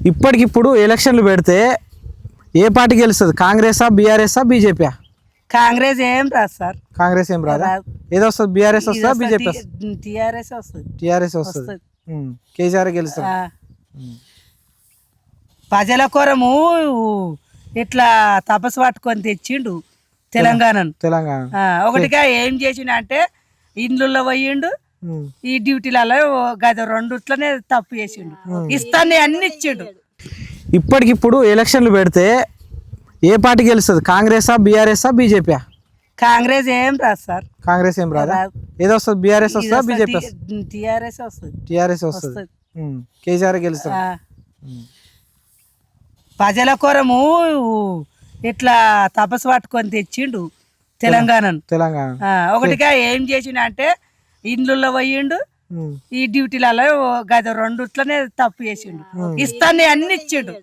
ఇప్పటికిప్పుడు ఎలక్షన్లు పెడితే ఏ పార్టీ గెలుస్తుంది? కాంగ్రెసా, బీఆర్ఎస్ఆ, బీజేపీ? కాంగ్రెస్ ఏం రాదు సార్. కాంగ్రెస్ ఏం రాదా? ఏదో వస్తుంది, బీఆర్ఎస్ వస్తుందా, బీజేపీ వస్తుంది? టీఆర్ఎస్ వస్తుంది. టీఆర్ఎస్ వస్తుంది. కేసీఆర్ గెలుస్తాడు. ప్రజల కొరము ఇట్లా తపస్సు పట్టుకొని తెచ్చిండు తెలంగాణను. తెలంగాణ ఒకటిగా ఏం చేసిండు అంటే ఇండ్లలో పోయిండు, ఈ డ్యూటీలలో గది రెండుట్లనే తప్పు చేసిండు. ఇస్తాన్ని అన్ని ఇచ్చిండు. ఇప్పటికిప్పుడు ఎలక్షన్లు పెడితే ఏ పార్టీ గెలుస్తుంది? కాంగ్రెసా, బీఆర్ఎస్ఆ, బీజేపీ? కాంగ్రెస్ ఏం రాదు సార్. కాంగ్రెస్ ఏం రాదా? ఏదో వస్తుంది, బీఆర్ఎస్ వస్తుందా, బీజేపీ వస్తుంది? టీఆర్ఎస్ వస్తుంది. టీఆర్ఎస్ వస్తుంది. కేసీఆర్ గెలుస్తాడు. ప్రజల కొరము ఇట్లా తపస్సు పట్టుకొని తెచ్చిండు తెలంగాణను. తెలంగాణ ఒకటిగా ఏం చేసిండు అంటే ఇండ్లలో పోయిండు, ఈ డ్యూటీలలో గది రెండుట్లనే తప్పు చేసిండు. ఇస్తాన్ని అన్ని ఇచ్చిండు.